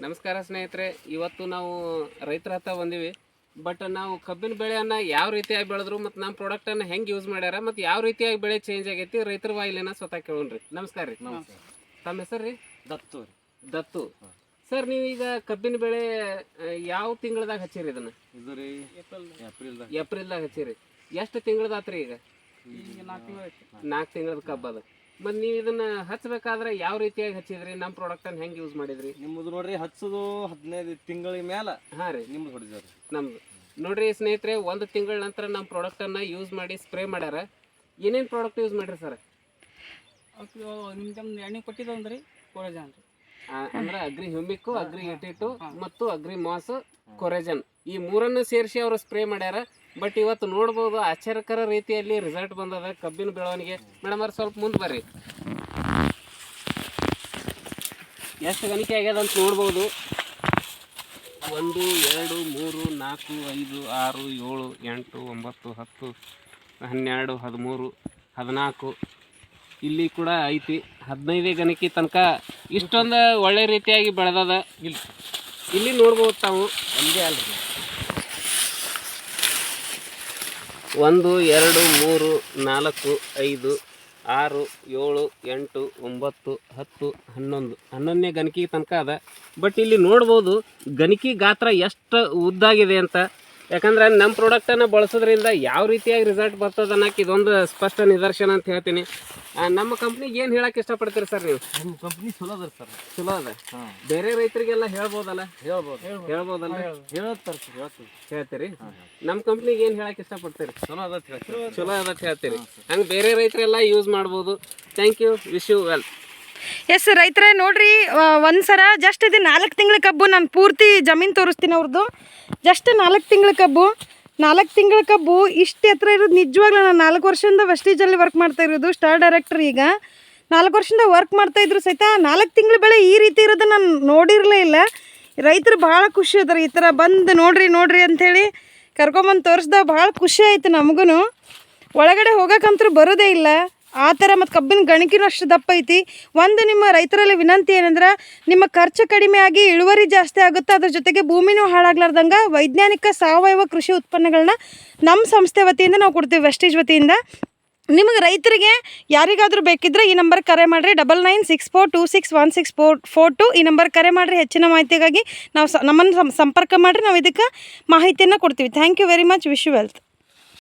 ನಮಸ್ಕಾರ ಸ್ನೇಹಿತರೆ, ಇವತ್ತು ನಾವು ರೈತರ ಹತ್ರ ಬಂದೀವಿ. ಬಟ್ ನಾವು ಕಬ್ಬಿನ ಬೆಳೆಯನ್ನು ಯಾವ ರೀತಿಯಾಗಿ ಬೆಳೆದ್ರು ಮತ್ತು ನಮ್ಮ ಪ್ರಾಡಕ್ಟನ್ನು ಹೆಂಗೆ ಯೂಸ್ ಮಾಡ್ಯಾರ ಮತ್ತು ಯಾವ ರೀತಿಯಾಗಿ ಬೆಳೆ ಚೇಂಜ್ ಆಗೈತಿ ರೈತರ ಬಾಯಿಲೇನ ಸ್ವತಃ ಕೇಳೋಣ್ರಿ. ನಮಸ್ಕಾರ ರೀ. ತಮ್ಮ ಹೆಸರು ರೀ? ದತ್ತು. ದತ್ತು ಸರ್, ನೀವೀಗ ಕಬ್ಬಿನ ಬೆಳೆ ಯಾವ ತಿಂಗಳದಾಗ ಹಚ್ಚಿರಿ? ಇದನ್ನು ಇದು ರೀ ಏಪ್ರಿಲ್ದಾಗ ಹಚ್ಚಿರಿ. ಎಷ್ಟು ತಿಂಗಳದಾತ್ರಿ? ಈಗ 4 ತಿಂಗಳದ ಕಬ್ಬು ಅದ. ಮತ್ತು ನೀವು ಇದನ್ನ ಹಚ್ಚಬೇಕಾದ್ರೆ ಯಾವ ರೀತಿಯಾಗಿ ಹಚ್ಚಿದ್ರಿ? ನಮ್ಮ ಪ್ರಾಡಕ್ಟನ್ನು ಹೆಂಗೆ ಯೂಸ್ ಮಾಡಿದ್ರಿ? ನಿಮ್ಮದು ನೋಡ್ರಿ ಹಚ್ಚೋದು 15 ತಿಂಗಳ ಮೇಲೆ. ಹಾಂ ರೀ, ನಿಮ್ದು ಹೊಡಿದ್ರಿ. ನಮ್ದು ನೋಡ್ರಿ ಸ್ನೇಹಿತರೆ, 1 ತಿಂಗಳ ನಂತರ ನಮ್ಮ ಪ್ರಾಡಕ್ಟನ್ನು ಯೂಸ್ ಮಾಡಿ ಸ್ಪ್ರೇ ಮಾಡ್ಯಾರ. ಏನೇನು ಪ್ರಾಡಕ್ಟ್ ಯೂಸ್ ಮಾಡ್ರಿ ಸರ್? ನಿಮ್ದು ಎಣ್ಣೆ ಕೊಟ್ಟಿದ್ದಂದ್ರಿ ಕೊರಜನ್ ರೀ, ಅಂದ್ರೆ ಅಗ್ರಿ ಹ್ಯೂಮಿಕ್, ಅಗ್ರಿ 82 ಮತ್ತು ಅಗ್ರಿ ಮಾಸ್ ಕೊರೆಜನ್, ಈ ಮೂರನ್ನು ಸೇರಿಸಿ ಅವರು ಸ್ಪ್ರೇ ಮಾಡ್ಯಾರ. ಬಟ್ ಇವತ್ತು ನೋಡ್ಬೋದು ಆಶ್ಚರ್ಯಕರ ರೀತಿಯಲ್ಲಿ ರಿಸಲ್ಟ್ ಬಂದದ ಕಬ್ಬಿನ ಬೆಳವಣಿಗೆ. ಮೇಡಮ್ ಅವ್ರು ಸ್ವಲ್ಪ ಮುಂದೆ ಬರ್ರಿ. ಎಷ್ಟು ಗಣಿಕೆ ಆಗ್ಯದ ಅಂತ ನೋಡ್ಬೋದು. 1 2 3 4 5 6 7 8 9 10 12 13 14 ಇಲ್ಲಿ ಕೂಡ ಐತಿ 15 ಗಣಿಕೆ ತನಕ ಇಷ್ಟೊಂದು ಒಳ್ಳೆ ರೀತಿಯಾಗಿ ಬೆಳೆದದ. ಇಲ್ಲಿ ನೋಡ್ಬೋದು ತಾವು. ಒಂದೇ ಅಲ್ರಿ, 1 2 3 4 5 6 7 8 9 10 11ನೇ ಗಣಿಕೆ ತನಕ ಅದ. ಬಟ್ ಇಲ್ಲಿ ನೋಡ್ಬೋದು ಗಣಿಕೆ ಗಾತ್ರ ಎಷ್ಟು ಉದ್ದಾಗಿದೆ ಅಂತ. ಯಾಕಂದ್ರೆ ನಮ್ಮ ಪ್ರಾಡಕ್ಟನ್ನು ಬಳಸೋದ್ರಿಂದ ಯಾವ ರೀತಿಯಾಗಿ ರಿಸಲ್ಟ್ ಬರ್ತದೆ ಅನ್ನೋಕೆ ಇದೊಂದು ಸ್ಪಷ್ಟ ನಿದರ್ಶನ ಅಂತ ಹೇಳ್ತೀನಿ. ನಮ್ಮ ಕಂಪ್ನಿಗೆ ಏನು ಹೇಳಕ್ಕೆ ಇಷ್ಟಪಡ್ತೀರಿ ಸರ್ ನೀವು? ನಿಮ್ಮ ಕಂಪ್ನಿ ಚಲೋ ಅದ ಸರ್. ಚಲೋ ಅದ. ಬೇರೆ ರೈತರಿಗೆಲ್ಲ ಹೇಳ್ಬೋದಲ್ಲ? ಹೇಳ್ಬೋದಲ್ಲ. ಹೇಳ್ತೀರಿ? ನಮ್ಮ ಕಂಪ್ನಿಗೆ ಏನು ಹೇಳಕ್ಕೆ ಇಷ್ಟಪಡ್ತೀರಿ? ಚಲೋ ಅದ ಚಲೋ ಅದ ಹೇಳ್ತೀರಿ. ಹಂಗೆ ಬೇರೆ ರೈತರೆಲ್ಲ ಯೂಸ್ ಮಾಡ್ಬೋದು. Thank you, wish you well. Yes ರೈತರೇ, ನೋಡ್ರಿ ಒಂದ್ಸರ ಜಸ್ಟ್ ಇದು 4 ತಿಂಗಳ ಕಬ್ಬು. ನಾನು ಪೂರ್ತಿ ಜಮೀನು ತೋರಿಸ್ತೀನಿ ಅವ್ರದ್ದು. ಜಸ್ಟ್ 4 ತಿಂಗಳ ಕಬ್ಬು. 4 ತಿಂಗಳ ಕಬ್ಬು ಇಷ್ಟು ಎತ್ತರ ಇರೋದು ನಿಜವಾಗ್ಲೂ. ನಾನು 4 ವರ್ಷದಿಂದ ವೆಸ್ಟೀಜಲ್ಲಿ ವರ್ಕ್ ಮಾಡ್ತಾ ಇರೋದು, ಸ್ಟಾರ್ ಡೈರೆಕ್ಟರ್. ಈಗ 4 ವರ್ಷದಿಂದ ವರ್ಕ್ ಮಾಡ್ತಾ ಇದ್ರು ಸಹಿತ 4 ತಿಂಗಳ ಬೆಳೆ ಈ ರೀತಿ ಇರೋದು ನಾನು ನೋಡಿರಲೇ ಇಲ್ಲ. ರೈತರು ಭಾಳ ಖುಷಿ ಅದಾರ. ಈ ಥರ ಬಂದು ನೋಡ್ರಿ ಅಂಥೇಳಿ ಕರ್ಕೊಂಬಂದು ತೋರಿಸ್ದ ಭಾಳ ಖುಷಿ ಆಯಿತು ನಮಗೂ. ಒಳಗಡೆ ಹೋಗೋಕ್ಕಂತೂ ಬರೋದೇ ಇಲ್ಲ ಆ ಥರ. ಮತ್ತು ಕಬ್ಬಿನ ಗಣಿಕೆನೂ ಅಷ್ಟು ದಪ್ಪ ಐತಿ. ಒಂದು ನಿಮ್ಮ ರೈತರಲ್ಲಿ ವಿನಂತಿ ಏನಂದ್ರೆ, ನಿಮ್ಮ ಖರ್ಚು ಕಡಿಮೆ ಆಗಿ ಇಳುವರಿ ಜಾಸ್ತಿ ಆಗುತ್ತೆ, ಅದ್ರ ಜೊತೆಗೆ ಭೂಮಿನೂ ಹಾಳಾಗ್ಲಾರ್ದಂಗೆ ವೈಜ್ಞಾನಿಕ ಸಾವಯವ ಕೃಷಿ ಉತ್ಪನ್ನಗಳನ್ನ ನಮ್ಮ ಸಂಸ್ಥೆ ವತಿಯಿಂದ ನಾವು ಕೊಡ್ತೀವಿ, ವೆಸ್ಟೀಜ್ ವತಿಯಿಂದ. ನಿಮಗೆ ರೈತರಿಗೆ ಯಾರಿಗಾದರೂ ಬೇಕಿದ್ದರೆ ಈ ನಂಬರ್ ಕರೆ ಮಾಡಿರಿ. 9964261642 ಈ ನಂಬರ್ ಕರೆ ಮಾಡಿರಿ. ಹೆಚ್ಚಿನ ಮಾಹಿತಿಗಾಗಿ ನಾವು ನಮ್ಮನ್ನು ಸಂಪರ್ಕ ಮಾಡಿರಿ. ನಾವು ಇದಕ್ಕೆ ಮಾಹಿತಿಯನ್ನು ಕೊಡ್ತೀವಿ. Thank you very much. Wish you wealth.